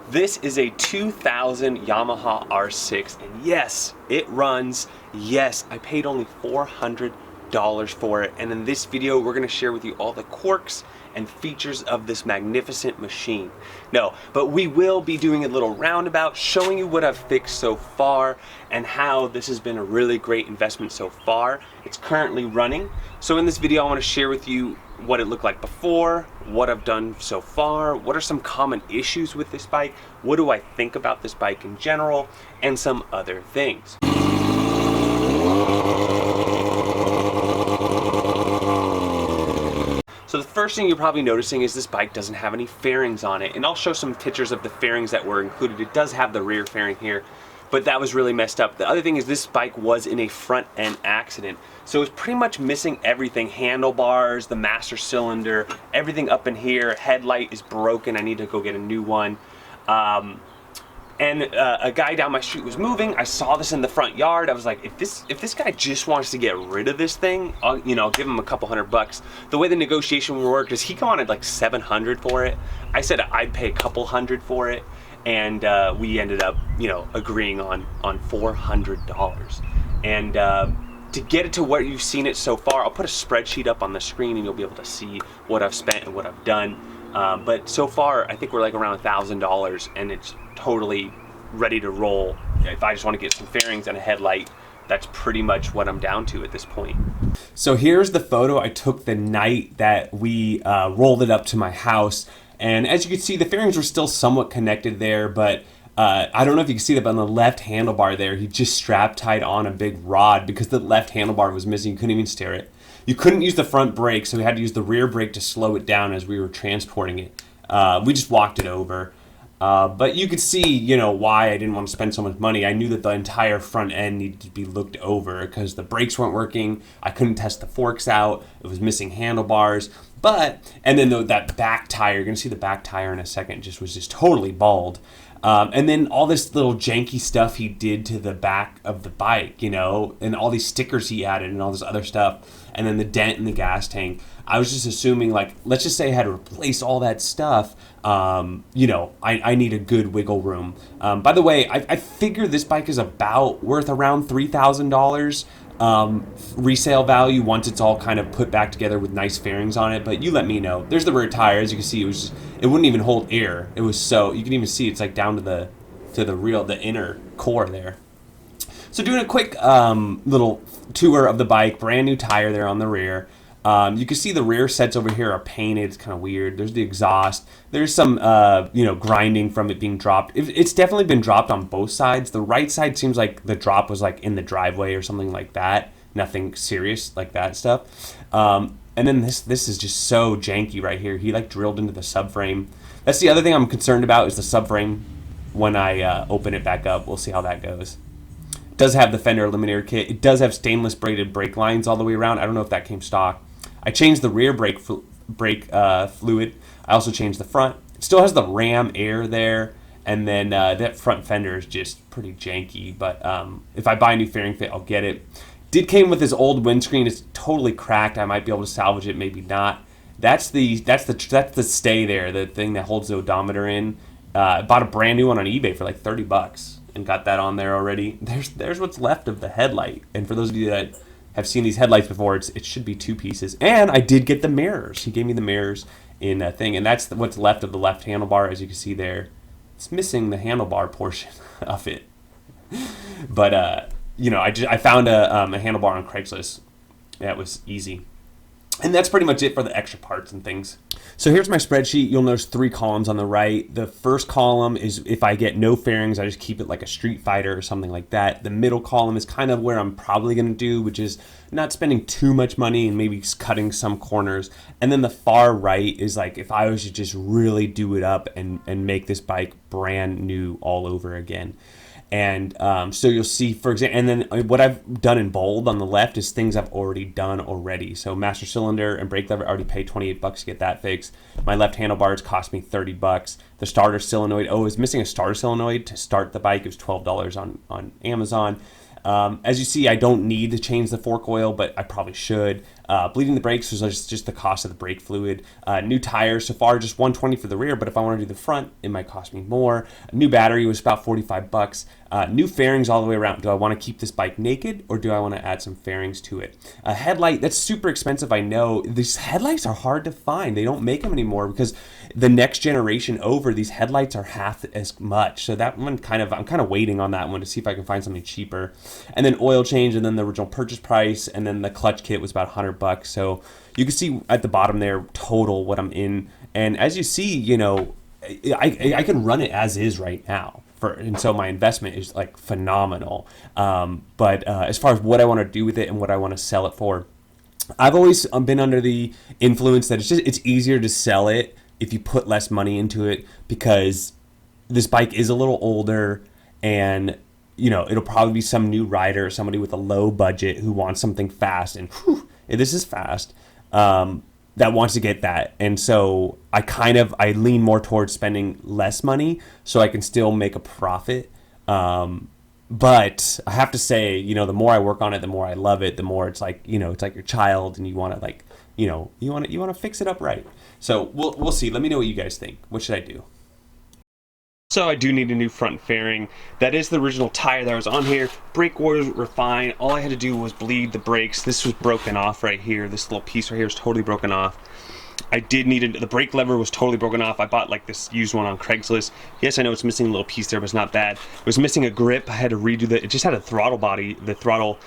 This is a 2000 Yamaha R6, and yes, it runs. Yes, I paid only $400 for it, and in this video we're going to share with you all the quirks and features of this magnificent machine. No, but we will be doing a little roundabout, showing you what I've fixed so far and how this has been a really great investment so far. It's currently running, so in this video I want to share with you what it looked like before, what I've done so far, what are some common issues with this bike, what do I think about this bike in general, and some other things. So the first thing you're probably noticing is this bike doesn't have any fairings on it, and I'll show some pictures of the fairings that were included. It does have the rear fairing here, but that was really messed up. The other thing is this bike was in a front end accident, so it's pretty much missing everything. Handlebars, the master cylinder, everything up in here. Headlight is broken, I need to go get a new one. A guy down my street was moving. I saw this in the front yard. I was like, if this guy just wants to get rid of this thing, I'll give him a couple $100. The way the negotiation worked is he wanted like $700 for it. I said I'd pay a couple $100 for it, and we ended up agreeing on $400. And to get it to where you've seen it so far, I'll put a spreadsheet up on the screen and you'll be able to see what I've spent and what I've done. But so far, I think we're like around $1,000, and it's totally ready to roll. If I just want to get some fairings and a headlight, that's pretty much what I'm down to at this point. So here's the photo I took the night that we rolled it up to my house. And as you can see, the fairings were still somewhat connected there, but I don't know if you can see that, but on the left handlebar there, he just strap tied on a big rod because the left handlebar was missing. You couldn't even steer it. You couldn't use the front brake, so we had to use the rear brake to slow it down as we were transporting it. We just walked it over. But you could see, why I didn't want to spend so much money. I knew that the entire front end needed to be looked over because the brakes weren't working. I couldn't test the forks out. It was missing handlebars. And then that back tire, you're going to see the back tire in a second, was just totally bald. And then all this little janky stuff he did to the back of the bike, and all these stickers he added and all this other stuff. And then the dent in the gas tank. I was just assuming, let's just say I had to replace all that stuff. I need a good wiggle room. By the way, I figure this bike is worth around $3,000 resale value once it's all kind of put back together with nice fairings on it. But you let me know. There's the rear tire. As you can see, it wouldn't even hold air. It was you can even see it's like down to the inner core there. So doing a quick little tour of the bike, brand new tire there on the rear. You can see the rear sets over here are painted. It's kind of weird. There's the exhaust. There's some grinding from it being dropped. It's definitely been dropped on both sides. The right side seems like the drop was like in the driveway or something like that. Nothing serious like that stuff. And then this is just so janky right here. He drilled into the subframe. That's the other thing I'm concerned about is the subframe. When I open it back up, we'll see how that goes. It does have the fender eliminator kit. It does have stainless braided brake lines all the way around. I don't know if that came stock. I changed the rear brake fluid. I also changed the front. It still has the ram air there, and then that front fender is just pretty janky. But if I buy a new fairing fit, I'll get it. Did came with this old windscreen. It's totally cracked. I might be able to salvage it, maybe not. That's the stay there, the thing that holds the odometer in. I bought a brand new one on eBay for like $30 and got that on there already. There's what's left of the headlight, and for those of you that have seen these headlights before, it should be two pieces. And I did get the mirrors. He gave me the mirrors in that thing, and that's what's left of the left handlebar. As you can see there, it's missing the handlebar portion of it. But I found a handlebar on Craigslist. That was easy. And that's pretty much it for the extra parts and things. So here's my spreadsheet. You'll notice 3 columns on the right. The first column is if I get no fairings, I just keep it like a Street Fighter or something like that. The middle column is kind of where I'm probably going to do, which is not spending too much money and maybe cutting some corners. And then the far right is like if I was to just really do it up and make this bike brand new all over again. And so you'll see, for example, and then what I've done in bold on the left is things I've already done already. So master cylinder and brake lever, I already paid $28 to get that fixed. My left handlebars cost me $30. The starter solenoid, I was missing a starter solenoid to start the bike. It was $12 on Amazon. As you see, I don't need to change the fork oil, but I probably should. Bleeding the brakes was just the cost of the brake fluid. New tires so far, just $120 for the rear, but if I want to do the front, it might cost me more. A new battery was about $45. New fairings all the way around. Do I want to keep this bike naked, or do I want to add some fairings to it? A headlight, that's super expensive, I know. These headlights are hard to find. They don't make them anymore because the next generation over, these headlights are half as much. So that one I'm kind of waiting on that one to see if I can find something cheaper. And then oil change, and then the original purchase price, and then the clutch kit was about $100. So you can see at the bottom there total what I'm in. And as you see, you know, I can run it as is right now. And so my investment is like phenomenal. But as far as what I want to do with it and what I want to sell it for, I've always been under the influence that it's easier to sell it if you put less money into it, because this bike is a little older, and you know, it'll probably be some new rider, somebody with a low budget who wants something fast, and this is fast, that wants to get that. And so I lean more towards spending less money so I can still make a profit. But I have to say, you know, the more I work on it, the more I love it, the more it's like, you know, it's like your child, and you want to, like, you know, you want to fix it up right. So we'll see. Let me know what you guys think. What should I do? So I do need a new front fairing. That is the original tire that was on here. Brake wars were fine. All I had to do was bleed the brakes. This was broken off right here. This little piece right here was totally broken off. I did need the brake lever was totally broken off. I bought like this used one on Craigslist. Yes, I know it's missing a little piece there, but it's not bad. It was missing a grip. I had to redo it just had a throttle body, the throttle,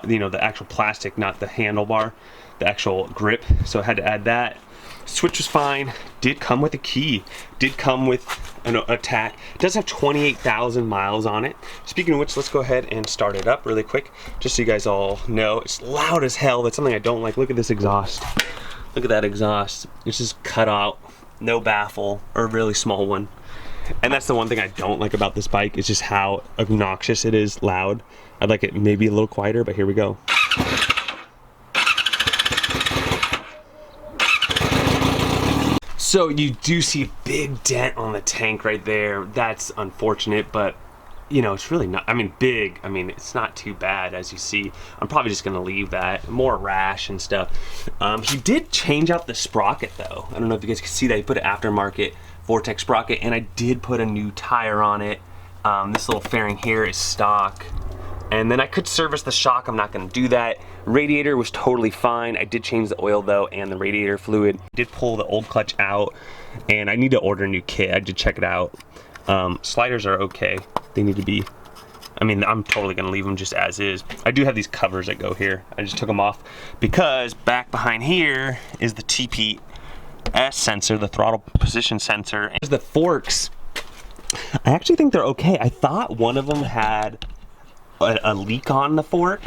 you know, the actual plastic, not the handlebar, the actual grip. So I had to add that. Switch was fine. Did come with a key. Did come with a tack. It does have 28,000 miles on it. Speaking of which, let's go ahead and start it up really quick, just so you guys all know. It's loud as hell. That's something I don't like. Look at this exhaust. Look at that exhaust. It's just cut out, no baffle, or a really small one. And that's the one thing I don't like about this bike, is just how obnoxious it is, loud. I'd like it maybe a little quieter, but here we go. So you do see a big dent on the tank right there. That's unfortunate, but you know, it's really not, I mean, big. I mean, it's not too bad, as you see. I'm probably just gonna leave that. More rash and stuff. He did change out the sprocket though. I don't know if you guys can see that. He put an aftermarket Vortex sprocket, and I did put a new tire on it. This little fairing here is stock. And then I could service the shock. I'm not gonna do that. Radiator was totally fine. I did change the oil though, and the radiator fluid. I did pull the old clutch out, and I need to order a new kit. I did check it out. Sliders are okay. They need to be, I mean, I'm totally gonna leave them just as is. I do have these covers that go here. I just took them off because back behind here is the TPS sensor, the throttle position sensor. And the forks, I actually think they're okay. I thought one of them had a leak on the fork,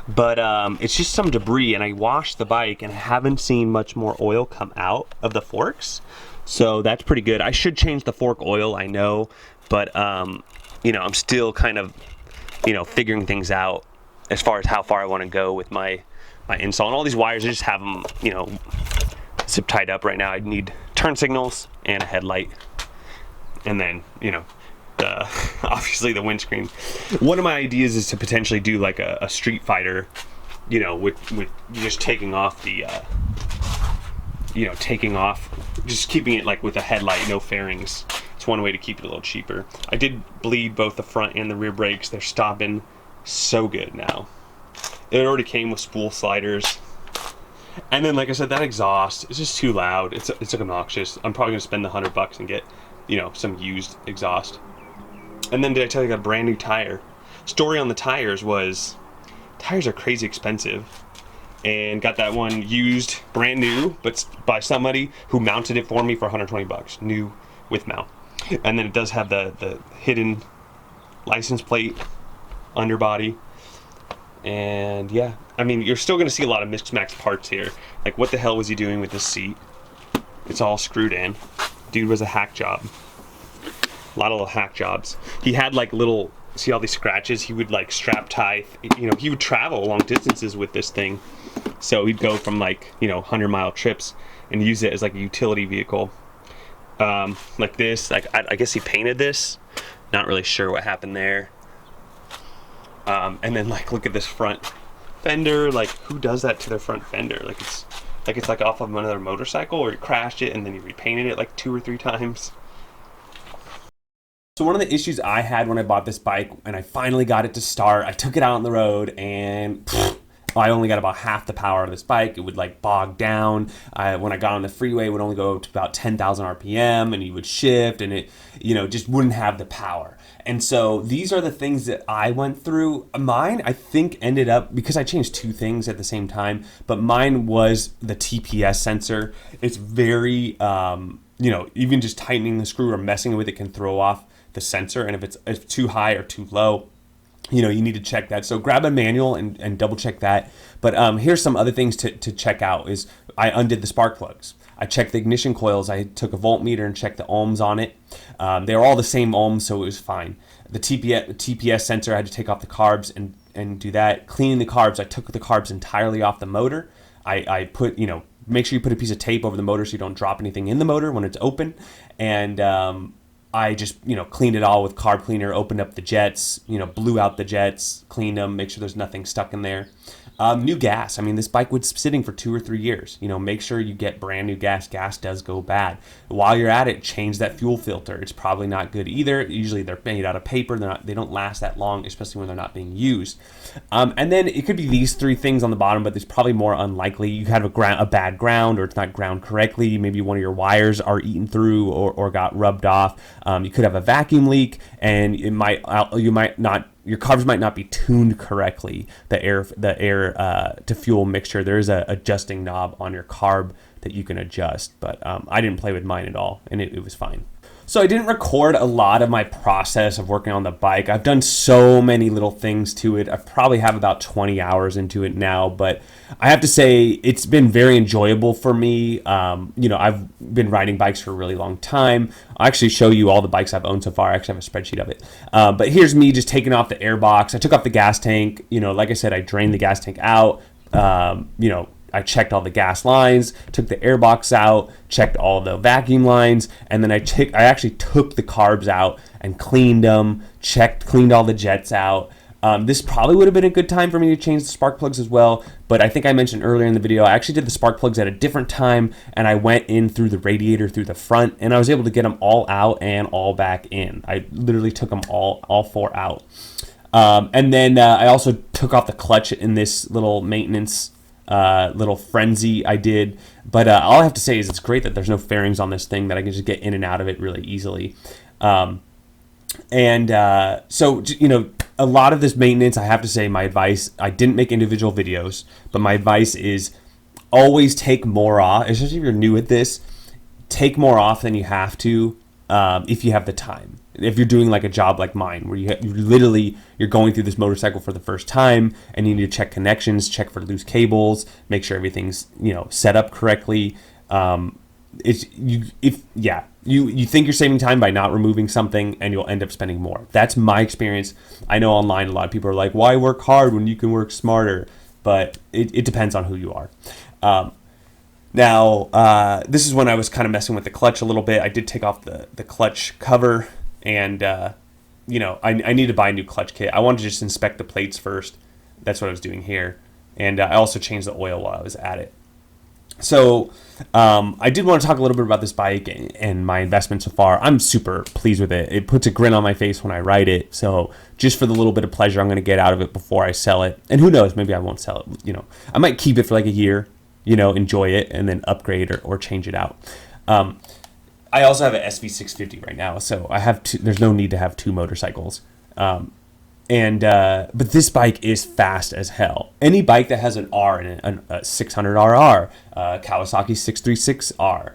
but it's just some debris, and I washed the bike and I haven't seen much more oil come out of the forks, so that's pretty good. I should change the fork oil, I know, but you know, I'm still kind of, you know, figuring things out as far as how far I want to go with my install. And all these wires, I just have them, you know, zip tied up right now. I need turn signals and a headlight, and then, you know, obviously the windscreen. One of my ideas is to potentially do like a Street Fighter, you know, with just taking off the, you know, just keeping it like with a headlight, no fairings. It's one way to keep it a little cheaper. I did bleed both the front and the rear brakes. They're stopping so good now. It already came with spool sliders. And then, like I said, that exhaust is just too loud. It's obnoxious. I'm probably gonna spend the $100 and get, you know, some used exhaust. And then did I tell you I got a brand new tire? Story on the tires was, tires are crazy expensive. And got that one used, brand new, but by somebody who mounted it for me for $120, new with mount. And then it does have the hidden license plate underbody. And yeah, I mean, you're still gonna see a lot of mixed parts here. Like, what the hell was he doing with this seat? It's all screwed in. Dude was a hack job. A lot of little hack jobs. He had like little, see all these scratches? He would like strap tie, you know, he would travel long distances with this thing. So he'd go from like, you know, 100-mile trips and use it as like a utility vehicle. Like this, like I guess he painted this. Not really sure what happened there. And then like, look at this front fender. Like, who does that to their front fender? Like it's like off of another motorcycle, or you crashed it and then you repainted it like 2 or 3 times. So one of the issues I had when I bought this bike, and I finally got it to start, I took it out on the road, and I only got about half the power of this bike. It would like bog down. When I got on the freeway, it would only go to about 10,000 RPM, and you would shift, and it, just wouldn't have the power. And so these are the things that I went through. Mine, I think, ended up, because I changed 2 things at the same time, but mine was the TPS sensor. It's very, even just tightening the screw or messing with it can throw off the sensor, and if it's too high or too low, you need to check that. So grab a manual and double check that. But here's some other things to check out. Is I undid the spark plugs. I checked the ignition coils. I took a voltmeter and checked the ohms on it. They were all the same ohms, so it was fine. The TPS sensor, I had to take off the carbs and do that. Cleaning the carbs, I took the carbs entirely off the motor. I put, make sure you put a piece of tape over the motor so you don't drop anything in the motor when it's open. And I just, cleaned it all with carb cleaner, opened up the jets, blew out the jets, cleaned them, make sure there's nothing stuck in there. New gas. I mean, this bike was sitting for 2 or 3 years. Make sure you get brand new gas. Gas does go bad. While you're at it, change that fuel filter. It's probably not good either. Usually they're made out of paper. They don't last that long, especially when they're not being used. And then it could be these 3 things on the bottom, but there's probably more unlikely. You have a bad ground, or it's not ground correctly. Maybe one of your wires are eaten through or got rubbed off. You could have a vacuum leak, and you might not. Your carbs might not be tuned correctly. The air to fuel mixture. There is a adjusting knob on your carb that you can adjust, but I didn't play with mine at all, and it was fine. So I didn't record a lot of my process of working on the bike. I've done so many little things to it. I probably have about 20 hours into it now, but I have to say it's been very enjoyable for me. I've been riding bikes for a really long time. I'll actually show you all the bikes I've owned so far. I actually have a spreadsheet of it. But here's me just taking off the air box. I took off the gas tank. Like I said, I drained the gas tank out. I checked all the gas lines, took the air box out, checked all the vacuum lines, and then I actually took the carbs out and cleaned them, cleaned all the jets out. This probably would have been a good time for me to change the spark plugs as well, but I think I mentioned earlier in the video, I actually did the spark plugs at a different time, and I went in through the radiator through the front, and I was able to get them all out and all back in. I literally took them all 4 out. And then I also took off the clutch in this little maintenance little frenzy I did, but all I have to say is it's great that there's no fairings on this thing, that I can just get in and out of it really easily. So a lot of this maintenance, I have to say, my advice, I didn't make individual videos, but my advice is always take more off, especially if you're new at this. Take more off than you have to if you have the time. If you're doing like a job like mine, where you're going through this motorcycle for the first time, and you need to check connections, check for loose cables, make sure everything's set up correctly. You think you're saving time by not removing something, and you'll end up spending more. That's my experience. I know online a lot of people are like, "Why work hard when you can work smarter?" But it depends on who you are. Now, this is when I was kind of messing with the clutch a little bit. I did take off the clutch cover, and I need to buy a new clutch kit. I wanted to just inspect the plates first. That's what I was doing here. And I also changed the oil while I was at it. So I did want to talk a little bit about this bike and my investment so far. I'm super pleased with it. It puts a grin on my face when I ride it. So just for the little bit of pleasure I'm going to get out of it before I sell it. And who knows, maybe I won't sell it. I might keep it for like a year, enjoy it, and then upgrade or change it out. I also have an SV650 right now, so I have there's no need to have 2 motorcycles. But this bike is fast as hell. Any bike that has an R in it, a 600RR, Kawasaki 636R,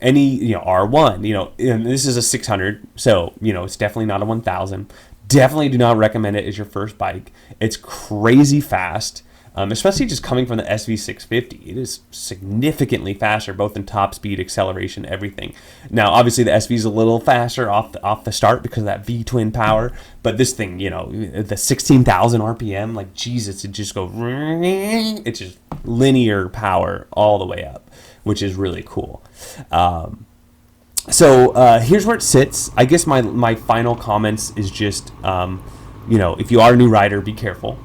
any R1, and this is a 600, so it's definitely not a 1000. Definitely do not recommend it as your first bike. It's crazy fast. Especially just coming from the SV650. It is significantly faster, both in top speed, acceleration, everything. Now, obviously, the SV is a little faster off the start because of that V-twin power, but this thing, the 16,000 RPM, like, Jesus, it just goes, it's just linear power all the way up, which is really cool. So here's where it sits. I guess my final comments is just, if you are a new rider, be careful.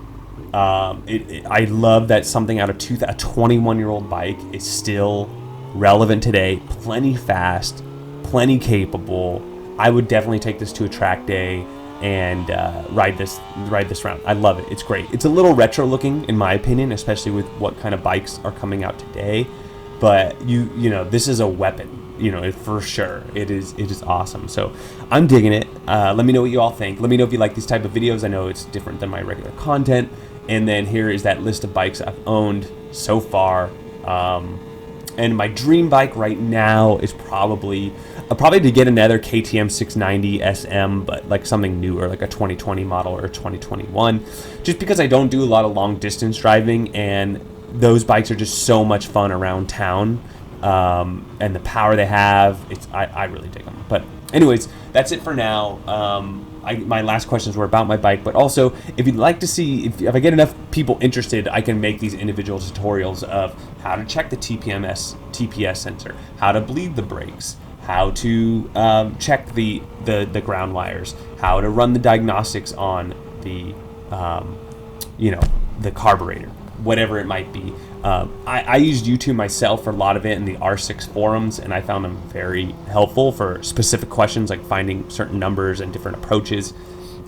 I love that something out of a 21-year-old bike is still relevant today, plenty fast, plenty capable. I would definitely take this to a track day and ride this around. I love it. It's great. It's a little retro looking, in my opinion, especially with what kind of bikes are coming out today. But you know, this is a weapon. You know, for sure. It is awesome. So I'm digging it. Let me know what you all think. Let me know if you like these type of videos. I know it's different than my regular content. And then here is that list of bikes I've owned so far. And my dream bike right now is probably to get another KTM 690 SM, but like something newer, like a 2020 model or 2021, just because I don't do a lot of long distance driving, and those bikes are just so much fun around town. And the power they have, I really dig them. But anyways, that's it for now. My last questions were about my bike, but also if you'd like to see, if I get enough people interested, I can make these individual tutorials of how to check the TPS sensor, how to bleed the brakes, how to check the ground wires, how to run the diagnostics on the the carburetor, whatever it might be. I used YouTube myself for a lot of it in the R6 forums, and I found them very helpful for specific questions like finding certain numbers and different approaches.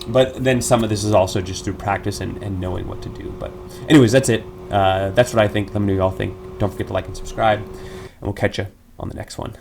But then some of this is also just through practice and knowing what to do. But anyways, that's it. That's what I think. Let me know what y'all think. Don't forget to like and subscribe, and we'll catch you on the next one.